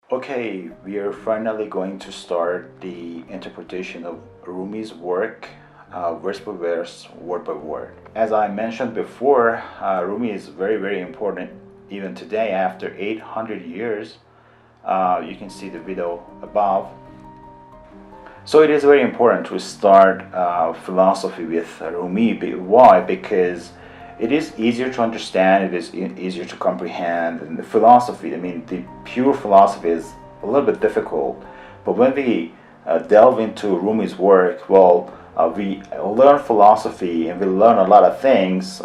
Okay, we are finally going to start the interpretation of Rumi's work, verse by verse, word by word. As I mentioned before, Rumi is very, very important even today after 800 years. You can see the video above. So it is very important to start philosophy with Rumi. Why? Because it is easier to understand, it is easier to comprehend. And the philosophy, I mean, the pure philosophy is a little bit difficult. But when we delve into Rumi's work, well, we learn philosophy and we learn a lot of things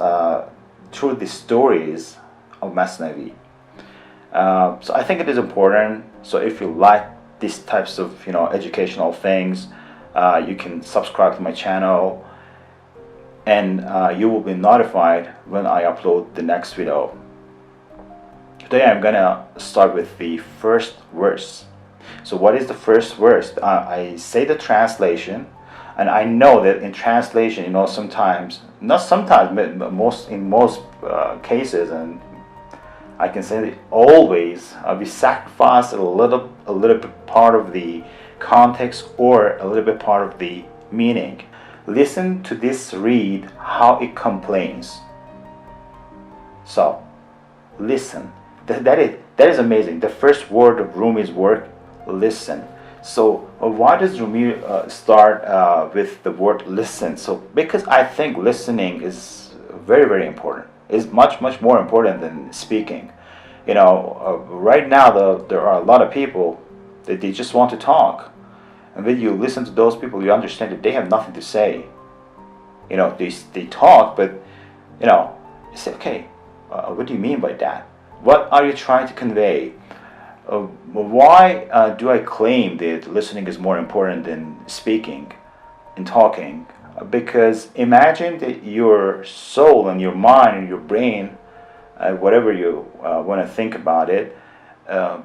through the stories of Masnavi. So I think it is important. So if you like these types of educational things, you can subscribe to my channel, and you will be notified when I upload the next video. Today I'm gonna start with the first verse. So what is the first verse? I say the translation, and I know that in translation, sometimes, not sometimes, but most cases, and I can say that always we sacrifice a little bit part of the context or a little bit part of the meaning. Listen to this read how it complains. So listen. That is amazing. The first word of Rumi's work, listen. So why does Rumi start with the word listen? So because I think listening is very, very important. Is much more important than speaking. Right now there are a lot of people that they just want to talk, and when you listen to those people, you understand that they have nothing to say. They talk, but you say, okay, what do you mean by that? What are you trying to convey? Why do I claim that listening is more important than speaking and talking? Because imagine that your soul and your mind and your brain, whatever you want to think about it, uh,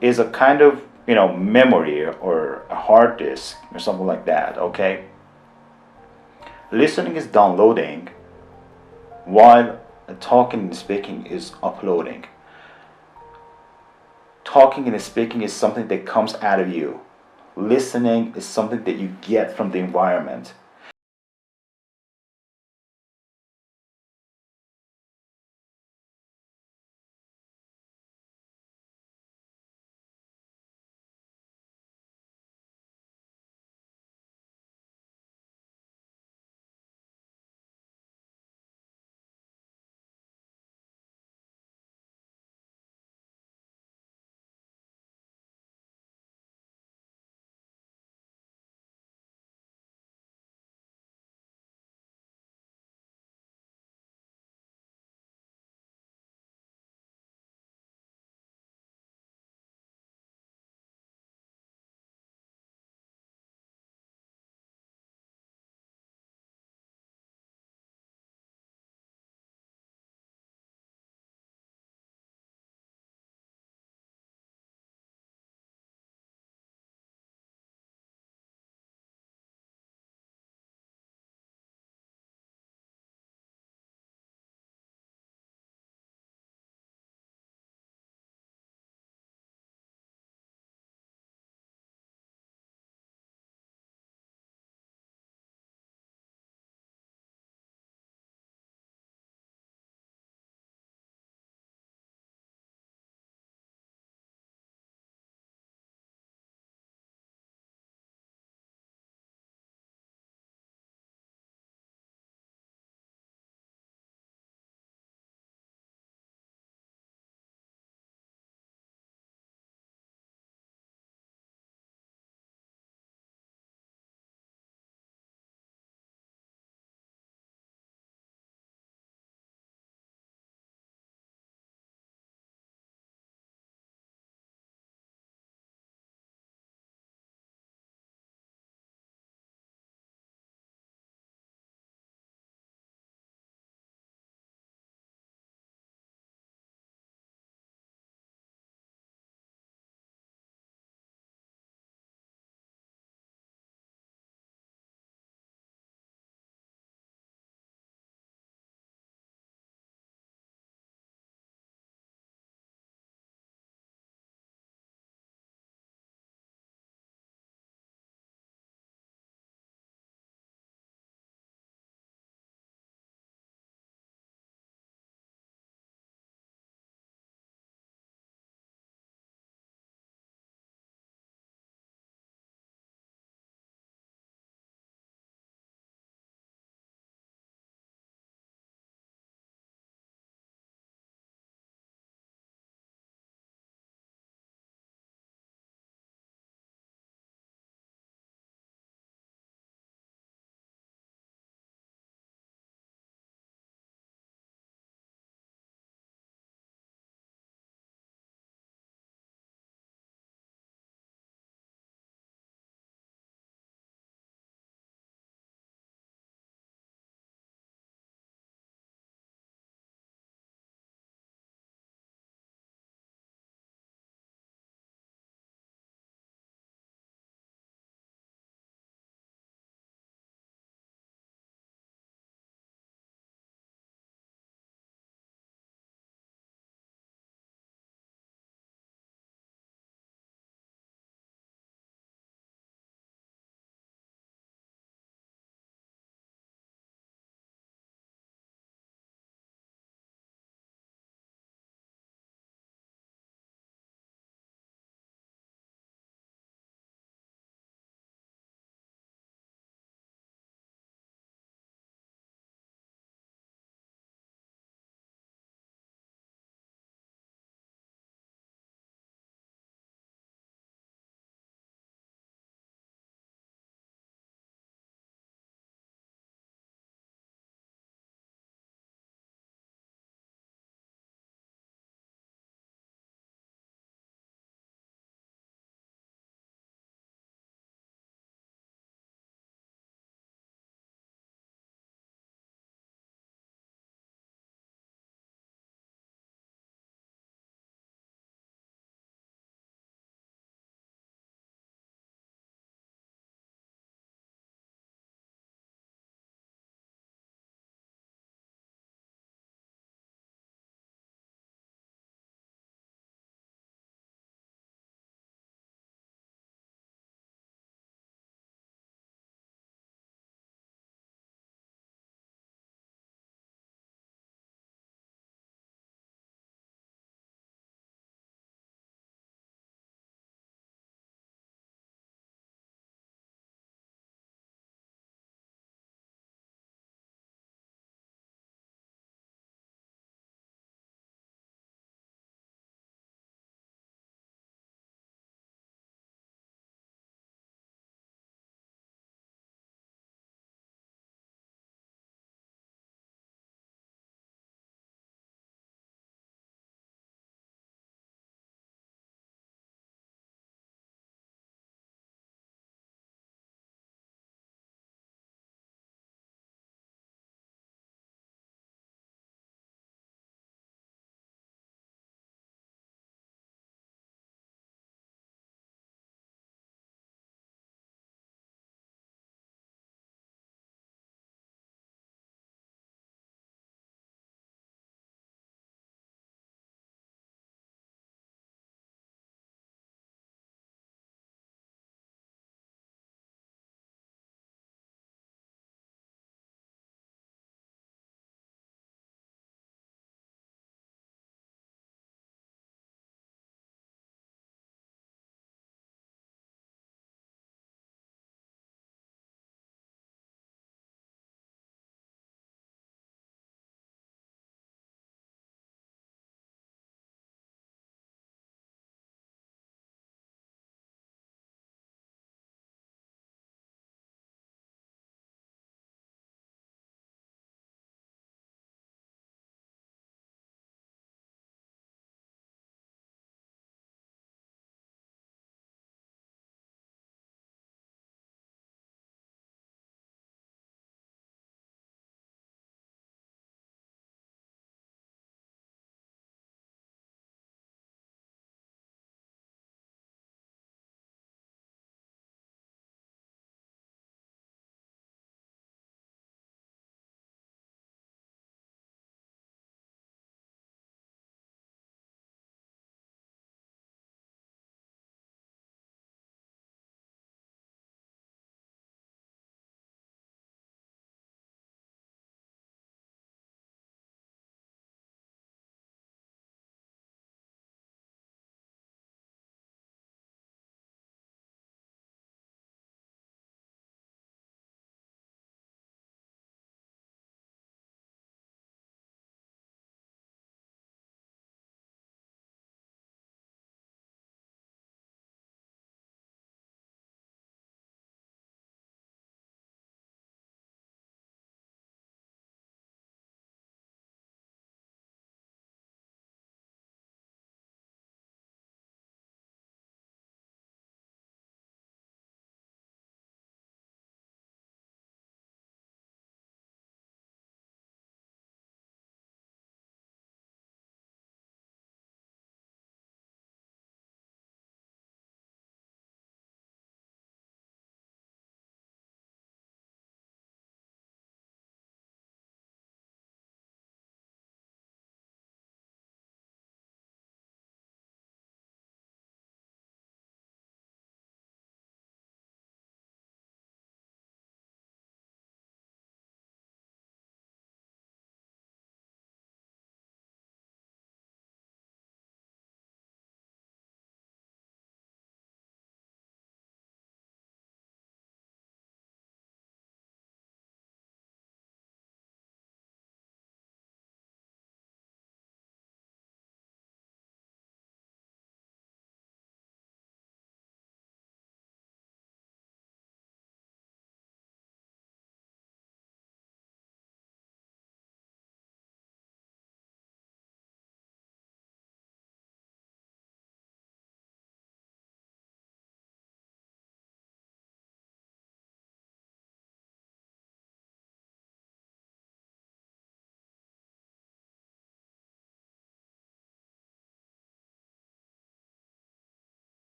is a kind of memory or a hard disk or something like that. Okay, listening is downloading, while talking and speaking is uploading. Talking and speaking is something that comes out of you. Listening is something that you get from the environment.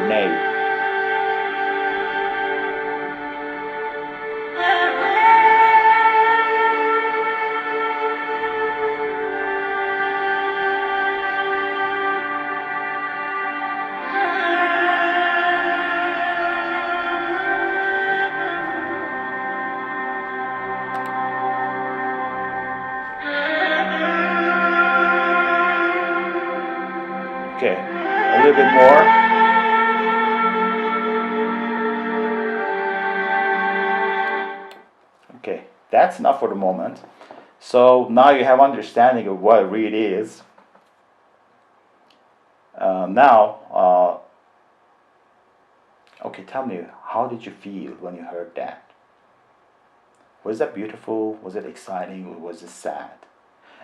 nay. Okay, a little bit more. Okay, that's enough for the moment. So now you have understanding of what a reed is. Now, okay, tell me, how did you feel when you heard that? Was that beautiful? Was it exciting? Or was it sad?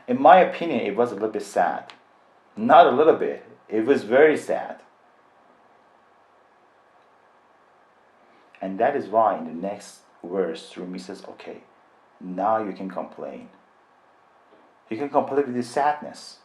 In my opinion, it was a little bit sad. Not a little bit. It was very sad. And that is why in the next verse, Rumi says, okay, now you can complain. You can complain with this sadness.